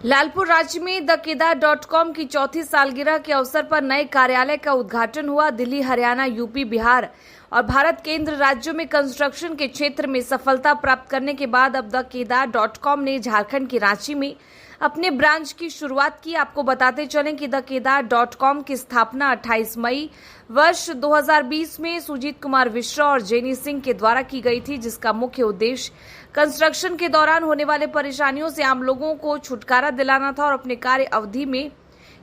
लालपुर राज्य में द केदार.com की चौथी सालगिरह के अवसर पर नए कार्यालय का उद्घाटन हुआ। दिल्ली, हरियाणा, यूपी, बिहार और भारत केंद्र राज्यों में कंस्ट्रक्शन के क्षेत्र में सफलता प्राप्त करने के बाद अब द केदार.com ने झारखंड के रांची में अपने ब्रांच की शुरुआत की। आपको बताते चलें कि द केदार.com की स्थापना 28 मई वर्ष 2020 में सुजीत कुमार मिश्रा और जेनी सिंह के द्वारा की गई थी, जिसका मुख्य उद्देश्य कंस्ट्रक्शन के दौरान होने वाले परेशानियों से आम लोगों को छुटकारा दिलाना था और अपने कार्य अवधि में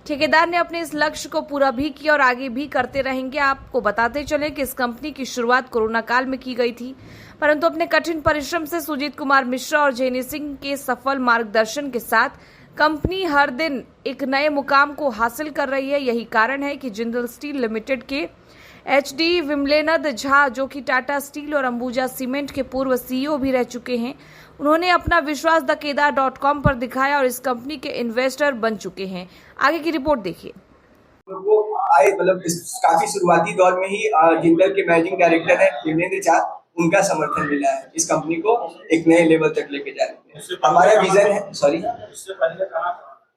ठेकेदार ने अपने इस लक्ष्य को पूरा भी किया और आगे भी करते रहेंगे। आपको बताते चले कि इस कंपनी की शुरुआत कोरोना काल में की गई थी, परंतु अपने कठिन परिश्रम से सुजीत कुमार मिश्रा और जेनी सिंह के सफल मार्गदर्शन के साथ कंपनी हर दिन एक नए मुकाम को हासिल कर रही है। यही कारण है कि जिंदल स्टील लिमिटेड के एचडी विमलेंद्र झा, जो कि टाटा स्टील और अंबुजा सीमेंट के पूर्व सीईओ भी रह चुके हैं, उन्होंने अपना विश्वास द केदार.com पर दिखाया और इस कंपनी के इन्वेस्टर बन चुके हैं। आगे की रिपोर्ट देखिए। वो आए मतलब काफी शुरुआती दौर में ही जिंदल के मैनेजिंग डायरेक्टर है विमलेंद्र झा, उनका समर्थन मिला है इस कंपनी को एक नए लेवल तक लेके जाने में। हमारा विजन है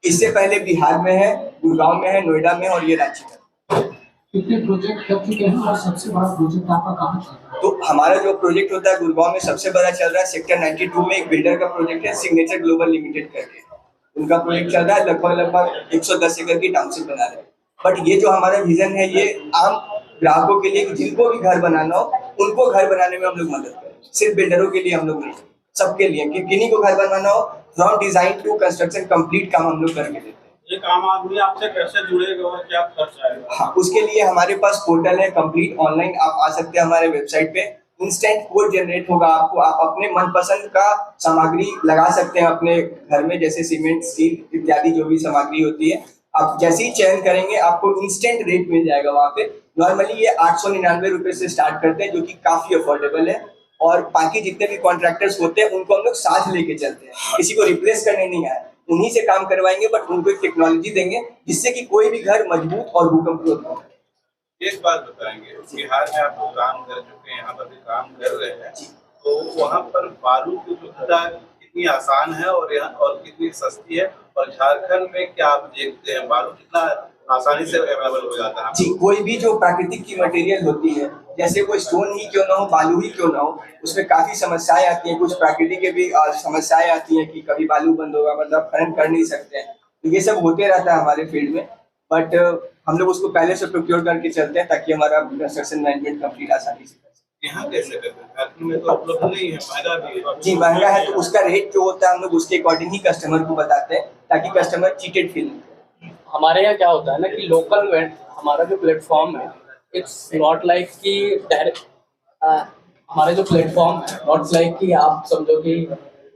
इससे पहले बिहार में है, गुड़गांव में है, नोएडा में और ये रांची में। कितने प्रोजेक्ट कर चुके हैं और सबसे बड़ा प्रोजेक्ट आपका कहाँ चल रहा है? तो हमारा जो प्रोजेक्ट होता है गुड़गांव में सबसे बड़ा चल रहा है। सेक्टर 92 में एक बिल्डर का प्रोजेक्ट है, सिग्नेचर ग्लोबल लिमिटेड करके, उनका प्रोजेक्ट चल रहा है। लगभग 110 एकड़ की टाउनशिप बना रहे हैं। बट ये जो हमारा विजन है ये आम ग्राहकों के लिए, जिनको भी घर बनाना हो उनको घर बनाने में हम लोग मदद करें। सिर्फ बिल्डरों के लिए हम लोग नहीं, सबके लिए, कि किन्हीं को घर बनाना हो from design to construction complete काम हम लोग करके देते हैं। ये काम आदमी आपसे कैसे जुड़ेगा और क्या खर्च आएगा? हाँ, उसके लिए हमारे पास पोर्टल है कंप्लीट ऑनलाइन, आप आ सकते हैं हमारे वेबसाइट पे। इंस्टेंट कोड जनरेट होगा आपको, आप अपने मनपसंद का सामग्री लगा सकते हैं अपने घर में, जैसे सीमेंट, स्टील इत्यादि जो भी सामग्री होती है। आप जैसे ही चयन करेंगे आपको इंस्टेंट रेट मिल जाएगा वहाँ पे। नॉर्मली ये 899 रुपए से स्टार्ट करते हैं, जो कि काफी अफोर्डेबल है। और बाकी जितने भी कॉन्ट्रैक्टर्स होते हैं उनको हम लोग साथ लेके चलते हैं, किसी को रिप्लेस करने नहीं आए, उन्हीं से काम करवाएंगे, बट उनको एक टेक्नोलॉजी देंगे जिससे कि कोई भी घर मजबूत और भूकंपरोधी हो। एक बात बताएंगे, बिहार में आप लोग काम कर चुके हैं, यहाँ पर भी काम कर रहे हैं, तो वहाँ पर बालू की सुविधा कितनी आसान है और कितनी सस्ती है, और झारखंड में क्या आप देखते हैं बालू कितना आसानी से अवेलेबल हो जाता है? जी, कोई भी जो प्राकृतिक की मटेरियल होती है, जैसे कोई स्टोन ही क्यों ना हो, बालू ही क्यों ना हो, उसमें काफी समस्याएं आती हैं। कुछ प्राकृतिक के भी समस्याएं आती हैं कि कभी बालू बंद होगा, मतलब खनन कर नहीं सकते हैं। तो ये सब होते रहता है हमारे फील्ड में, बट हम लोग उसको पहले से प्रोक्योर करके चलते हैं ताकि हमारा कंस्ट्रक्शन मैनेजमेंट कंप्लीट आसानी से। यहाँ कैसे करते हैं? में तो उपलब्ध नहीं है, महंगा भी है। जी, महंगा है, तो उसका रेट जो होता है हम लोग उसके अकॉर्डिंग ही कस्टमर को बताते हैं ताकि कस्टमर चीटेड फील। हमारे यहाँ क्या होता है ना कि लोकल हमारा जो प्लेटफॉर्म है, इट्स नॉट लाइक कि डायरेक्ट हमारे जो प्लेटफॉर्म है नॉट लाइक कि आप समझो कि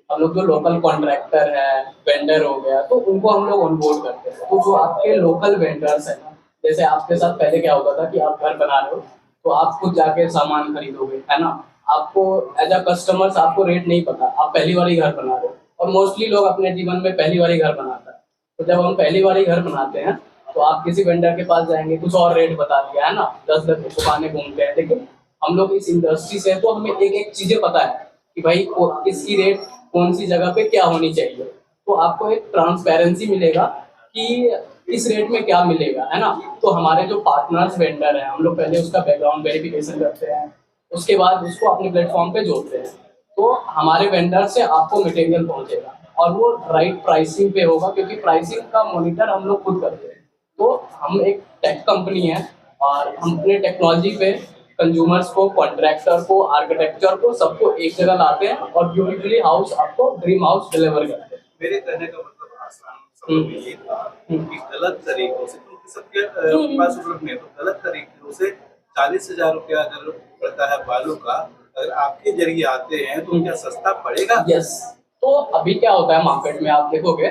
हम लोग जो लोकल कॉन्ट्रैक्टर है, वेंडर हो गया, तो उनको हम लोग ऑनबोर्ड करते हैं। तो जो आपके लोकल वेंडर्स है, जैसे आपके साथ पहले क्या होता था कि आप घर बना रहे हो तो आप खुद जाके सामान खरीदोगे, है ना, आपको एज अ कस्टमर्स आपको रेट नहीं पता, आप पहली बार ही घर बना रहे हो। और मोस्टली लोग अपने जीवन में पहली बार ही घर बनाता है, तो जब हम पहली बार ही घर बनाते हैं तो आप किसी वेंडर के पास जाएंगे, कुछ और रेट बता दिया, है ना, 10 दुकानें घूमते हैं। लेकिन हम लोग इस इंडस्ट्री से हैं तो हमें एक एक चीजें पता है कि भाई इसकी रेट कौन सी जगह पे क्या होनी चाहिए। तो आपको एक ट्रांसपेरेंसी मिलेगा कि इस रेट में क्या मिलेगा, है ना। तो हमारे जो पार्टनर्स वेंडर हैं, हम लोग पहले उसका बैकग्राउंड वेरिफिकेशन करते हैं, उसके बाद उसको अपने प्लेटफॉर्म पे जोड़ते हैं। तो हमारे वेंडर से आपको मटेरियल पहुंचेगा और वो राइट प्राइसिंग पे होगा, क्योंकि प्राइसिंग का मॉनिटर हम लोग खुद करते हैं। तो हम एक टेक कंपनी है और हम अपने टेक्नोलॉजी पे कंज्यूमर्स को, कॉन्ट्रैक्टर को, आर्किटेक्चर को, सबको एक जगह लाते हैं और ब्यूटीफुली हाउस, आपको ड्रीम हाउस डिलीवर करते हैं। मेरे कहने का मतलब आसान ये था कि गलत तरीकों से, क्योंकि सबके पास उपलब्ध नहीं, तो गलत तरीकों से 40,000 रुपया अगर पड़ता है बालू का, अगर आपके जरिए आते हैं तो क्या सस्ता पड़ेगा? यस। तो अभी क्या होता है मार्केट में, आप देखोगे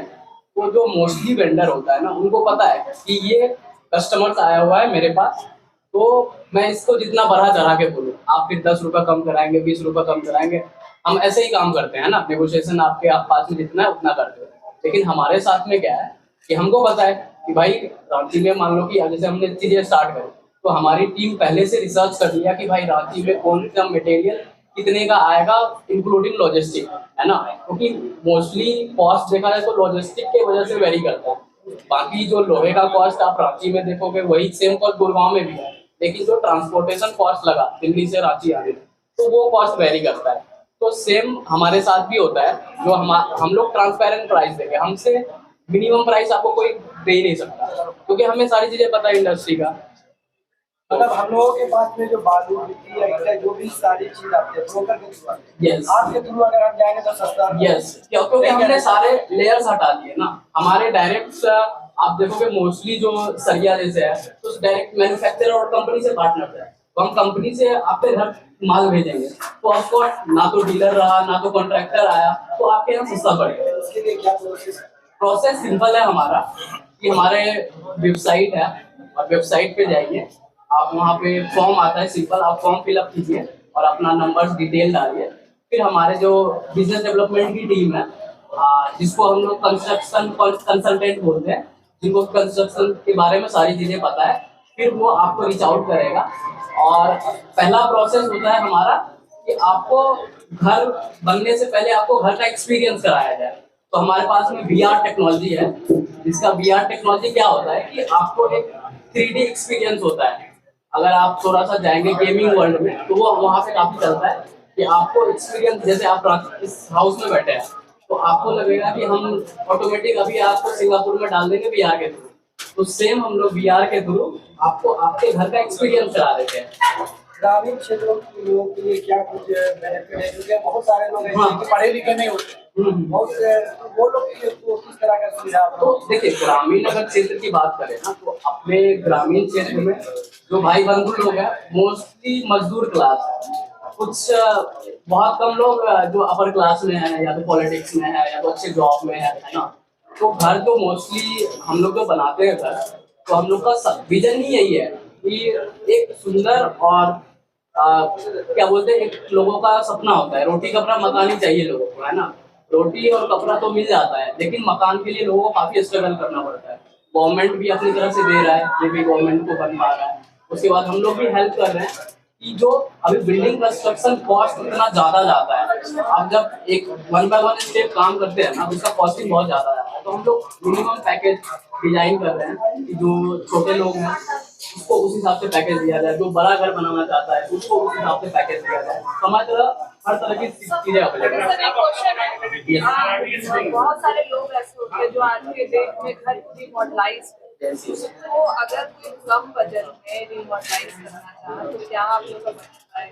तो जो मोस्टली वेंडर होता है ना, उनको पता है कि ये कस्टमर्स आया हुआ है मेरे पास, तो मैं इसको जितना बढ़ा चढ़ा के बोलूँ, आप फिर 10 रुपये कम कराएंगे, 20 रुपये कम कराएंगे, हम ऐसे ही काम करते हैं ना, नेगोशिएशन आपके आप पास में जितना है उतना करते हैं। लेकिन हमारे साथ में क्या है कि हमको पता है कि भाई रांची में मान लो कि जैसे हमने चीजें स्टार्ट करी, तो हमारी टीम पहले से रिसर्च कर लिया कि भाई रांची में कौन सा मटेरियल कितने का आएगा इंक्लूडिंग लॉजिस्टिक, है ना, क्योंकि मोस्टली कॉस्ट देखा जाए तो लॉजिस्टिक के वजह से वेरी करता है। बाकी जो लोहे का कॉस्ट आप रांची में देखोगे वही सेम कॉस्ट गुड़गांव में भी है, लेकिन जो ट्रांसपोर्टेशन कॉस्ट लगा दिल्ली से रांची आने में, तो वो कॉस्ट वेरी करता है। तो सेम हमारे साथ भी होता है, जो हम लोग ट्रांसपेरेंट प्राइस देंगे, हमसे मिनिमम प्राइस आपको कोई दे ही नहीं सकता, क्योंकि हमें सारी चीजें पता है इंडस्ट्री का। मतलब हम लोगों के पास में जो बालू मिट्टी या ईंटें जो भी सारी चीज आती है ब्रोकर के थ्रू आती है। Yes. आपके थ्रू अगर हम जाएंगे तो सस्ता। यस, क्योंकि हमने सारे लेयर्स हटा दिए ना। हमारे डायरेक्ट आप देखोगे मोस्टली जो सरिया जैसे है तो डायरेक्ट मैन्युफैक्चरर और कंपनी से पार्टनर है, तो हम कंपनी से आपके घर माल भेजेंगे, तो आपको ना तो डीलर रहा ना तो कॉन्ट्रैक्टर आया, तो आपके यहाँ सस्ता पड़ेगा। उसके लिए क्या प्रोसेस है? प्रोसेस सिंपल है हमारा, कि हमारे वेबसाइट है और वेबसाइट पे जाइए, आप वहाँ पे फॉर्म आता है सिंपल, आप फॉर्म फिलअप कीजिए और अपना नंबर डिटेल डालिए। फिर हमारे जो बिजनेस डेवलपमेंट की टीम है, जिसको हम लोग कंस्ट्रक्शन कंसल्टेंट बोलते हैं, जिनको कंस्ट्रक्शन के बारे में सारी चीजें पता है, फिर वो आपको रीच आउट करेगा। और पहला प्रोसेस होता है हमारा कि आपको घर बनने से पहले आपको घर का एक्सपीरियंस कराया जाए। तो हमारे पास में VR टेक्नोलॉजी है, जिसका VR टेक्नोलॉजी क्या होता है कि आपको एक 3D एक्सपीरियंस होता है। अगर आप थोड़ा सा जाएंगे गेमिंग वर्ल्ड में तो वो वहाँ पे काफी चलता है कि आपको एक्सपीरियंस, जैसे आप इस हाउस में बैठे हैं तो आपको लगेगा कि हम ऑटोमेटिक अभी आपको सिंगापुर में डाल देंगे VR के थ्रू, तो सेम हम लोग VR के थ्रू आपको आपके घर का एक्सपीरियंस करा देते हैं। ग्रामीण क्षेत्रों के लोगों के लिए क्या कुछ बेनिफिट है? क्योंकि बहुत सारे लोग हैं जो पढ़े लिखे नहीं होते, बहुत से तो वो लोग के लिए तो किस तरह का सुविधा? तो देखिए, ग्रामीण अगर क्षेत्र की बात करें ना, तो अपने ग्रामीण क्षेत्र में जो भाई बंधु लोग हैं मोस्टली मजदूर क्लास है। कुछ बहुत कम लोग जो अपर क्लास में है, या तो पॉलिटिक्स में है, या तो अच्छे जॉब में है ना। तो घर जो मोस्टली हम लोग जो बनाते हैं घर, तो हम लोग का विजन ही यही है कि एक सुंदर और क्या बोलते हैं, एक लोगों का सपना होता है, रोटी कपड़ा मकान ही चाहिए लोगों को, है ना। रोटी और कपड़ा तो मिल जाता है, लेकिन मकान के लिए लोगों को काफी स्ट्रगल करना पड़ता है। गवर्नमेंट भी अपनी तरफ से दे रहा है, ये भी गवर्नमेंट को बन पा रहा है। उसके बाद हम लोग भी हेल्प कर रहे हैं कि जो अभी बिल्डिंग कंस्ट्रक्शन कॉस्ट इतना ज्यादा जाता है, आप जब एक 1 बाय 1 स्टेप काम करते हैं ना, उसका कॉस्टिंग बहुत ज्यादा जाता है। तो हम लोग मिनिमम पैकेज डिजाइन कर रहे हैं कि जो छोटे लोग हैं उसको उस हिसाब से पैकेज दिया जाए, जो बड़ा घर बनाना चाहता है उसको उस हिसाब से पैकेज दिया जाए। तो हमारी तरह हर तरह की चीजें अवेलेबल सर, एक क्वेश्चन है, बहुत सारे लोग ऐसे होते हैं जो आज के डेट में घर को रिमॉडलाइज, तो अगर कोई कम बजट में रिमॉडलाइज करना चाहे तो क्या आप लोग का बनता है?